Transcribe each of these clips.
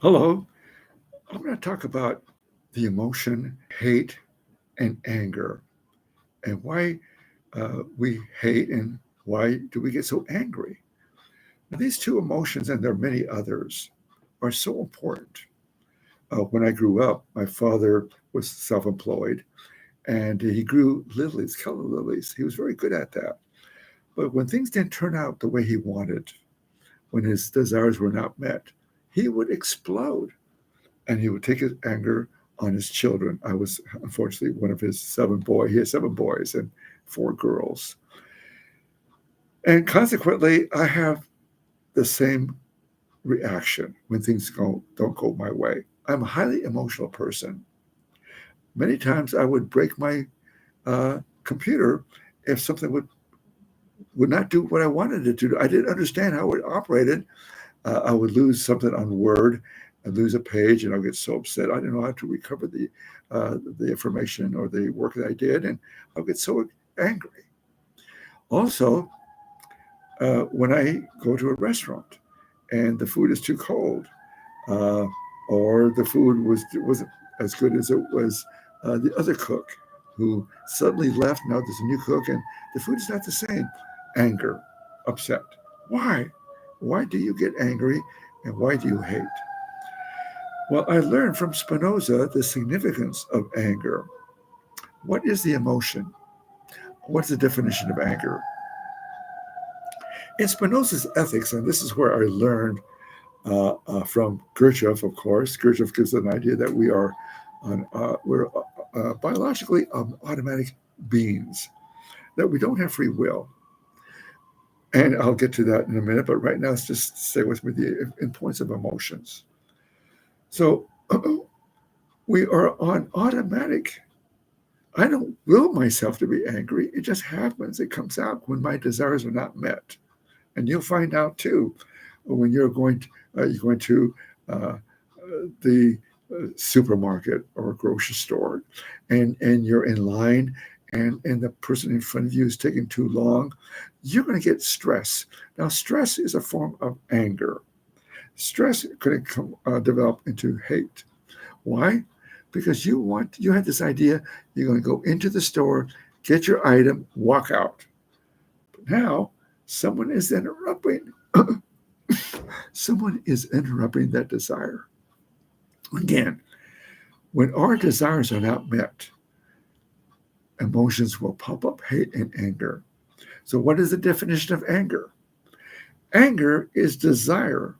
Hello, I'm going to talk about the emotion hate and anger and why we hate and why do we get so angry. Now, these two emotions, and there are many others, are so important. When I grew up, my father was self employed and he grew lilies, color lilies. He was very good at that. But when things didn't turn out the way he wanted, when his desires were not met, he would explode and he would take his anger on his children. I was unfortunately one of his seven boys. He has seven boys and four girls. And consequently, I have the same reaction when things don't go my way. I'm a highly emotional person. Many times I would break my computer if something would not do what I wanted it to do. I didn't understand how it operated. I would lose something on Word and lose a page, and I'll get so upset. I didn't know how to recover the information or the work that I did, and I'll get so angry. Also, when I go to a restaurant and the food is too cold, uh, or the food wasn't as good as it was the other cook who suddenly left. Now there's a new cook, and the food is not the same. Anger, upset. Why? Why do you get angry, and why do you hate? Well, I learned from Spinoza the significance of anger. What is the emotion? What's the definition of anger? In Spinoza's ethics, and this is where I learned from Gurdjieff, of course. Gurdjieff gives an idea that we're biologically automatic beings, that we don't have free will. And I'll get to that in a minute, but right now, let's just stay with me in points of emotions. So we are on automatic. I don't will myself to be angry. It just happens. It comes out when my desires are not met. And you'll find out too when you're going to the supermarket or grocery store, and you're in line, and the person in front of you is taking too long. You're going to get stress. Now, stress is a form of anger. Stress could develop into hate. Why? Because you had this idea you're going to go into the store, get your item, walk out. But now someone is interrupting. Someone is interrupting that desire. Again, when our desires are not met, emotions will pop up, hate and anger. So, what is the definition of anger? Anger is desire,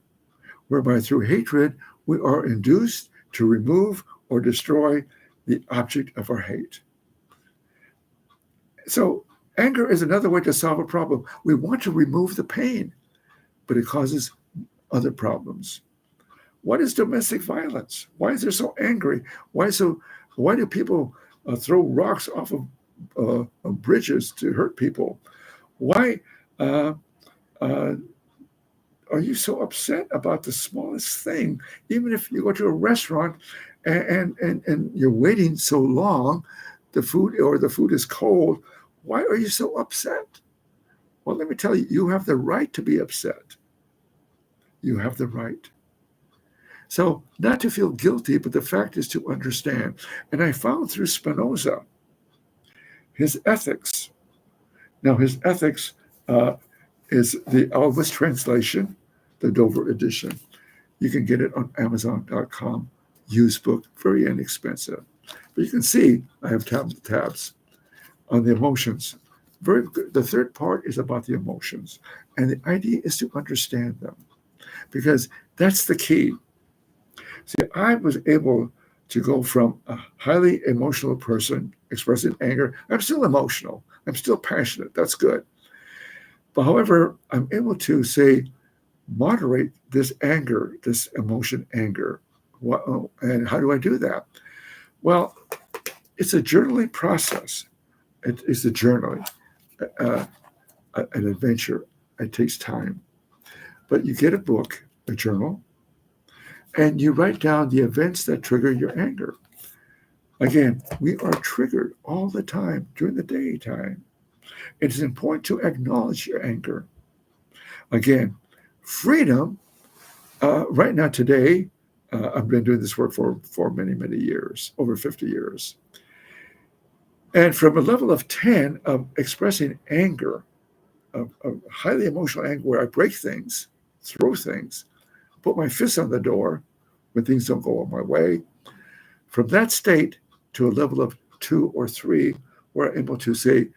whereby through hatred we are induced to remove or destroy the object of our hate. So, anger is another way to solve a problem. We want to remove the pain, but it causes other problems. What is domestic violence? Why is it so angry? Why do people throw rocks off of bridges to hurt people? Why uh, uh, are you so upset about the smallest thing? Even if you go to a restaurant and you're waiting so long, the food is cold. Why are you so upset? Well, let me tell you, you have the right to be upset. You have the right. So, not to feel guilty, but the fact is to understand. And I found through Spinoza his ethics. Now, his ethics is the Alvis translation, the Dover edition. You can get it on Amazon.com, used book, very inexpensive. But you can see I have tabs on the emotions. Very good. The third part is about the emotions. And the idea is to understand them, because that's the key. See, I was able to go from a highly emotional person expressing anger. I'm still emotional. I'm still passionate. That's good. But however, I'm able to say, moderate this anger, this emotion, anger. And how do I do that? Well, it's a journaling process. It is a journaling, an adventure. It takes time. But you get a book, a journal, and you write down the events that trigger your anger. Again, we are triggered all the time during the daytime. It is important to acknowledge your anger. Again, freedom, right now today, I've been doing this work for many, many years, over 50 years. And from a level of 10 of expressing anger, of highly emotional anger, where I break things, throw things, put my fist on the door when things don't go my way, from that state to a level of 2 or 3, where I'm able to say,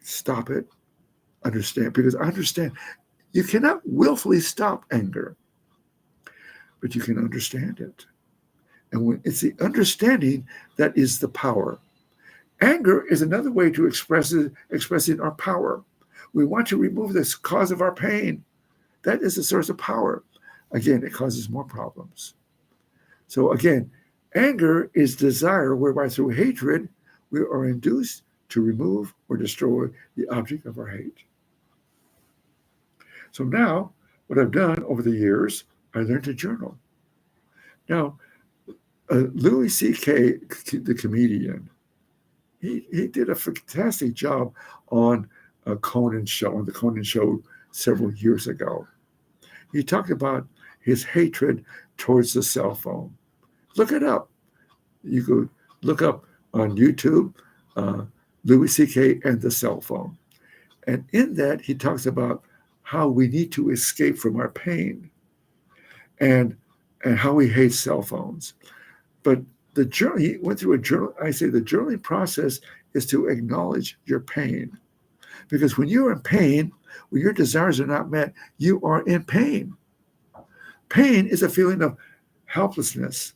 stop it, understand, because I understand you cannot willfully stop anger, but you can understand it. And when it's the understanding that is the power. Anger is another way to expressing our power. We want to remove this cause of our pain. That is the source of power. Again, it causes more problems. So again, anger is desire whereby through hatred, we are induced to remove or destroy the object of our hate. So now, what I've done over the years, I learned to journal. Now, Louis C.K., the comedian, he did a fantastic job on the Conan Show several years ago. He talked about his hatred towards the cell phone. Look it up. You could look up on YouTube, Louis C.K. and the cell phone. And in that, he talks about how we need to escape from our pain and how we hate cell phones. But the journal, he went through a journal. I say the journaling process is to acknowledge your pain. Because when you're in pain, when your desires are not met, you are in pain. Pain is a feeling of helplessness,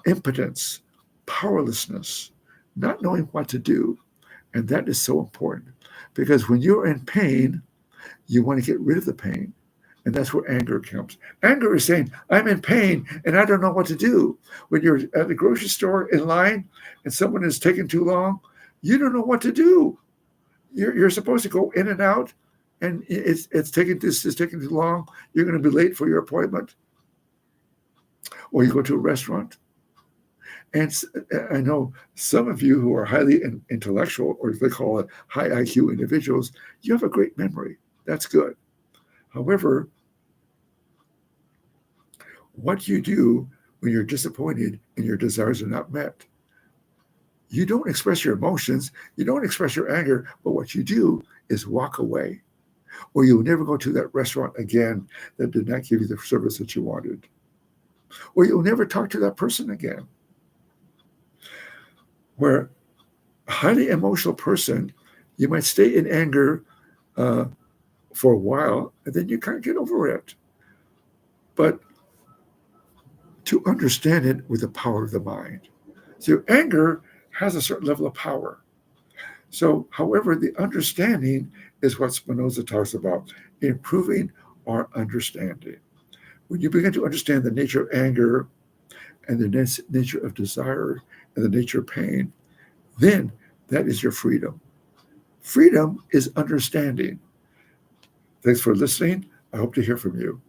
impotence, powerlessness, not knowing what to do. And that is so important. Because when you're in pain, you want to get rid of the pain. And that's where anger comes. Anger is saying, I'm in pain and I don't know what to do. When you're at the grocery store in line and someone is taking too long, you don't know what to do. You're supposed to go in and out, and it's taking too long. You're going to be late for your appointment. Or you go to a restaurant. And I know some of you who are highly intellectual, or they call it high IQ individuals, you have a great memory. That's good. However, what you do when you're disappointed and your desires are not met, you don't express your emotions, you don't express your anger, but what you do is walk away. Or you'll never go to that restaurant again that did not give you the service that you wanted. Or you'll never talk to that person again. Where a highly emotional person, you might stay in anger for a while, and then you can't get over it. But to understand it with the power of the mind. So anger has a certain level of power. So, however, the understanding is what Spinoza talks about, improving our understanding. When you begin to understand the nature of anger and the nature of desire and the nature of pain, then that is your freedom. Freedom is understanding. Thanks for listening. I hope to hear from you.